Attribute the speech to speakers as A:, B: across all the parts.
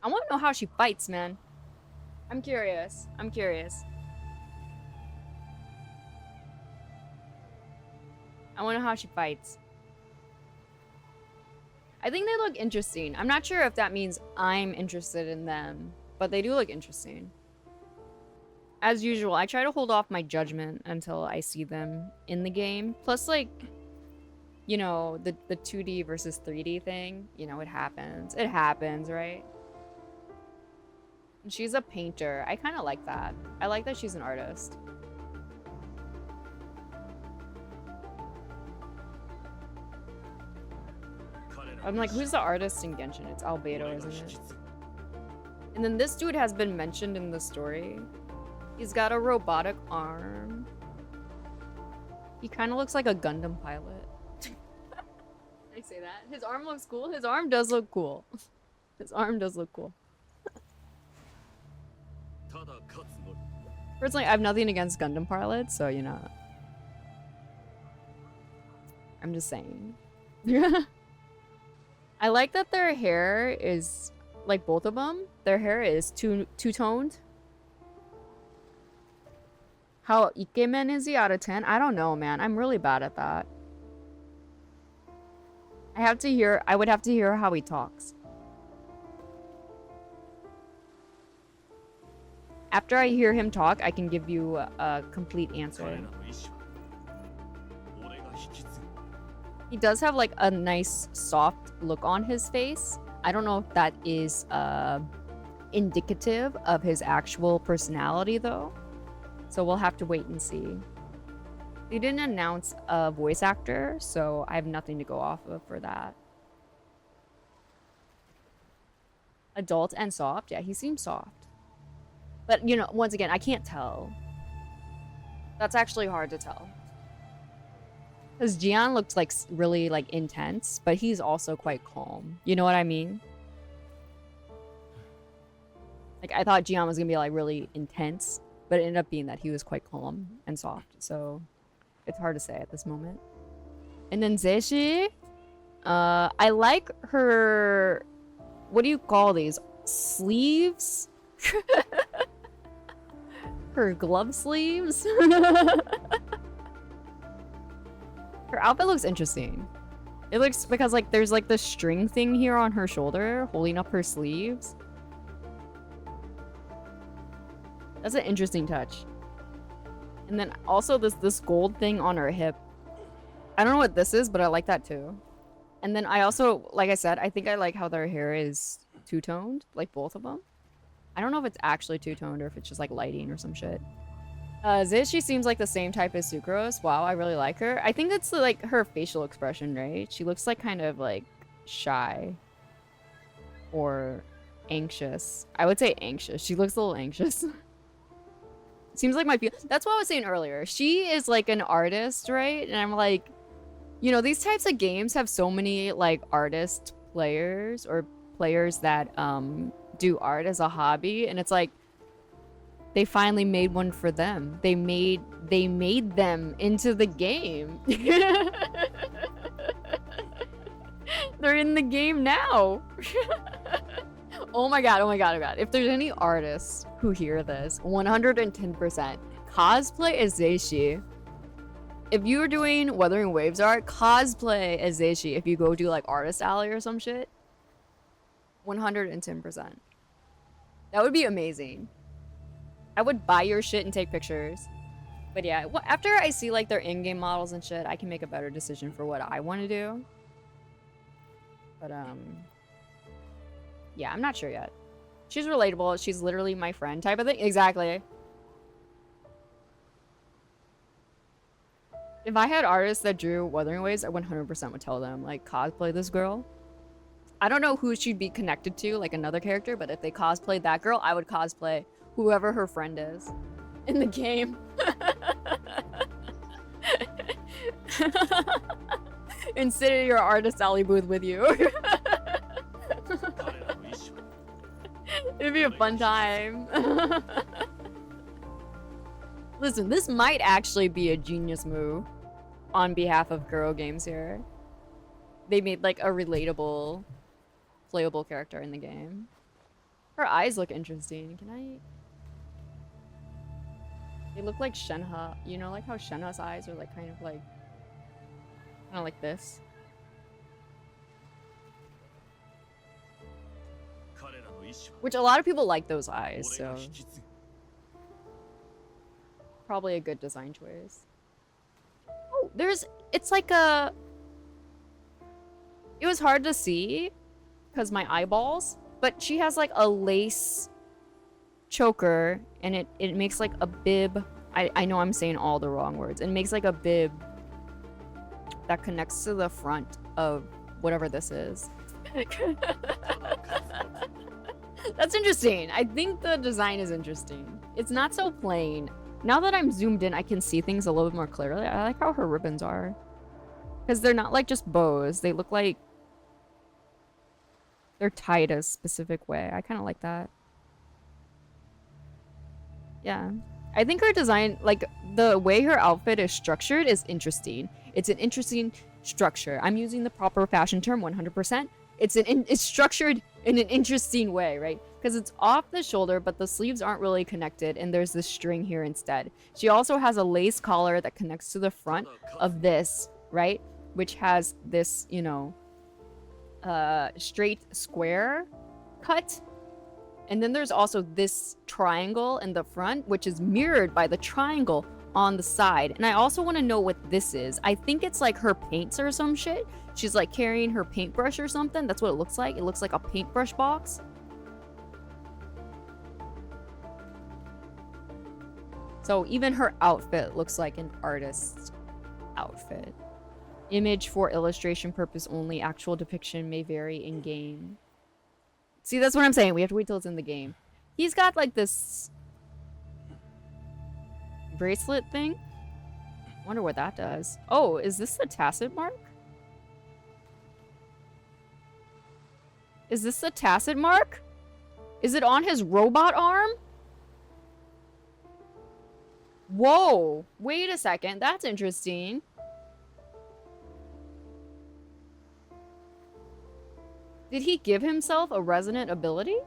A: I want to know how she fights, man. I'm curious. I'm curious. I want to know how she fights. I think they look interesting. I'm not sure if that means I'm interested in them, but they do look interesting. As usual, I try to hold off my judgment until I see them in the game. Plus, like, you know, the 2D versus 3D thing, you know, it happens. It happens, right? And she's a painter. I kind of like that. I like that she's an artist. I'm like, who's the artist in Genshin? It's Albedo, isn't it? And then this dude has been mentioned in the story. He's got a robotic arm. He kind of looks like a Gundam pilot. Did I say that? His arm looks cool. His arm does look cool. His arm does look cool. Personally, I have nothing against Gundam pilots, so, you know. I'm just saying. I like that their hair is, like both of them, their hair is two-toned. How ikemen is he out of 10? I don't know, man. I'm really bad at that. I would have to hear how he talks. After I hear him talk, I can give you a complete answer. He does have like a nice soft look on his face. I don't know if that is indicative of his actual personality though. So we'll have to wait and see. They didn't announce a voice actor, so I have nothing to go off of for that. Adult and soft? Yeah, he seems soft. But, you know, once again, I can't tell. That's actually hard to tell. Because Jian looks like really like intense, but he's also quite calm. You know what I mean? Like, I thought Jian was gonna be like really intense, but it ended up being that he was quite calm and soft. So it's hard to say at this moment. And then Zashi, I like her. What do you call these? Sleeves? Her glove sleeves? Her outfit looks interesting. It looks because like there's like the string thing here on her shoulder holding up her sleeves. That's an interesting touch. And then also this gold thing on her hip. I don't know what this is, but I like that too. And then I also, like I said, I think I like how their hair is two-toned, like both of them. I don't know if it's actually two-toned or if it's just like lighting or some shit. Zashi seems like the same type as Sucrose. Wow, I really like her. I think it's like her facial expression, right? She looks like kind of like shy or anxious. I would say anxious. She looks a little anxious. Seems like my feel. That's what I was saying earlier. She is like an artist, right? And I'm like, you know, these types of games have so many like artist players or players that do art as a hobby, and it's like they finally made one for them. They made them into the game. They're in the game now. Oh my god, oh my god, oh god. If there's any artists who hear this, 110% cosplay as Zashi. If you're doing Wuthering Waves art, cosplay as Zashi if you go do like Artist Alley or some shit. 110%. That would be amazing. I would buy your shit and take pictures. But yeah, after I see like their in-game models and shit, I can make a better decision for what I want to do. But yeah, I'm not sure yet. She's relatable. She's literally my friend type of thing. Exactly. If I had artists that drew Wuthering Waves, I 100% would tell them, like, cosplay this girl. I don't know who she'd be connected to, like another character, but if they cosplayed that girl, I would cosplay whoever her friend is in the game. And sit in your Artist Alley booth with you. It'd be a fun time. Listen, this might actually be a genius move on behalf of Girl Games here. They made like a relatable, playable character in the game. Her eyes look interesting. Can I... They look like Shenhe. You know, like how Shenhe's eyes are like kind of like this. Which a lot of people like those eyes, so probably a good design choice. Oh, it's like a... It was hard to see because my eyeballs, but she has like a lace choker and it makes like a bib. I know I'm saying all the wrong words. It makes like a bib that connects to the front of whatever this is. That's interesting. I think the design is interesting. It's not so plain. Now that I'm zoomed in, I can see things a little bit more clearly. I like how her ribbons are. Because they're not like just bows. They look like they're tied a specific way. I kind of like that. Yeah. I think her design, like the way her outfit is structured is interesting. It's an interesting structure. I'm using the proper fashion term 100%. It's structured in an interesting way, right? Because it's off the shoulder, but the sleeves aren't really connected, and there's this string here instead. She also has a lace collar that connects to the front of this, right? Which has this, you know, straight square cut. And then there's also this triangle in the front, which is mirrored by the triangle on the side. And I also want to know what this is. I think it's like her paints or some shit. She's like carrying her paintbrush or something. That's what it looks like. It looks like a paintbrush box. So even her outfit looks like an artist's outfit. Image for illustration purpose only. Actual depiction may vary in game. See, that's what I'm saying. We have to wait till it's in the game. He's got like this bracelet thing. Wonder what that does. Oh, is this the tacit mark? Is this the tacit mark? Is it on his robot arm? Whoa. Wait a second. That's interesting. Did he give himself a resonant ability?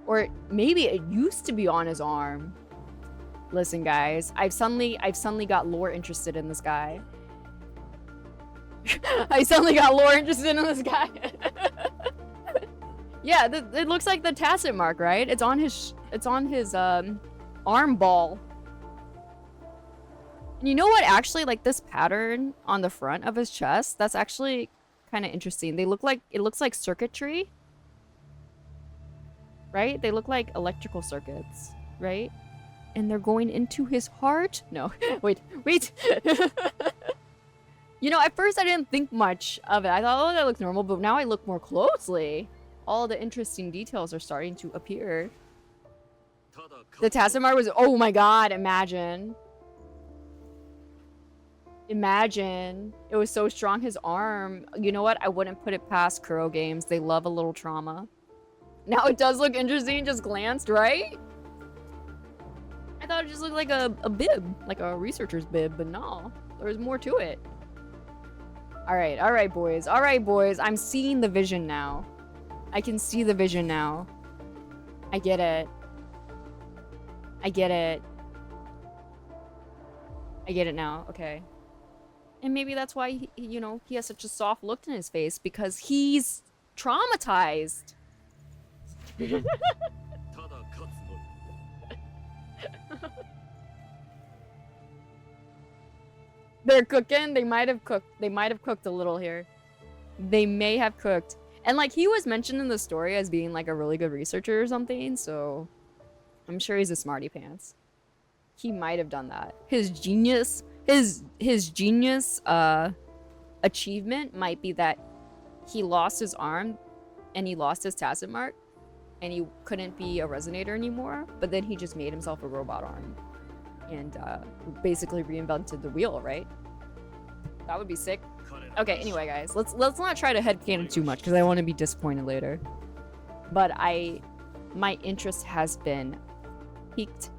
A: Or maybe it used to be on his arm. Listen, guys, I've suddenly got lore interested in this guy. I suddenly got lore interested in this guy. Yeah, it looks like the tacit mark, right? It's on his arm ball. And you know what? Actually, like this pattern on the front of his chest, that's actually kind of interesting. It looks like circuitry. Right? They look like electrical circuits, right? And they're going into his heart? No. Wait. You know, at first I didn't think much of it. I thought, oh, that looks normal, but now I look more closely. All the interesting details are starting to appear. The tacit mark was, oh my god, imagine. Imagine. It was so strong, his arm. You know what? I wouldn't put it past Kuro games. They love a little trauma. Now it does look interesting, just glanced, right? I thought it just looked like a bib, like a researcher's bib, but no. There's more to it. Alright, boys. Alright, boys. I'm seeing the vision now. I can see the vision now. I get it. I get it. I get it now. Okay. And maybe that's why, he has such a soft look in his face, because he's traumatized. They're cooking. They might have cooked. They might have cooked a little here. They may have cooked. And like he was mentioned in the story as being like a really good researcher or something, so I'm sure he's a smarty pants. He might have done that. His genius achievement might be that he lost his arm and he lost his tacit mark and he couldn't be a resonator anymore, but then he just made himself a robot arm and basically reinvented the wheel, right? That would be sick. Okay, anyway, guys, let's not try to headcanon too much because I want to be disappointed later. But my interest has been piqued.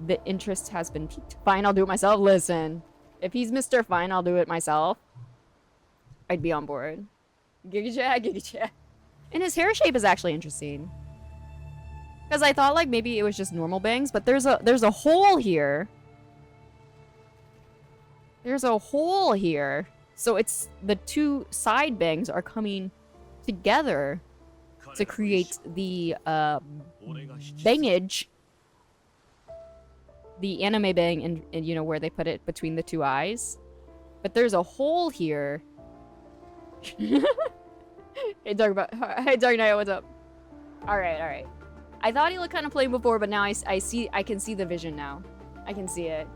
A: The interest has been piqued. Fine, I'll do it myself. Listen, if he's Mr. Fine, I'll do it myself. I'd be on board. Giga chat, Giga chat. And his hair shape is actually interesting. Because I thought like maybe it was just normal bangs, but there's a hole here. There's a hole here. So it's the two side bangs are coming together to create the bangage. The anime bang and you know where they put it between the two eyes. But there's a hole here. Hey Dark Knight, what's up? Alright. I thought he looked kind of plain before, but now I can see the vision now. I can see it.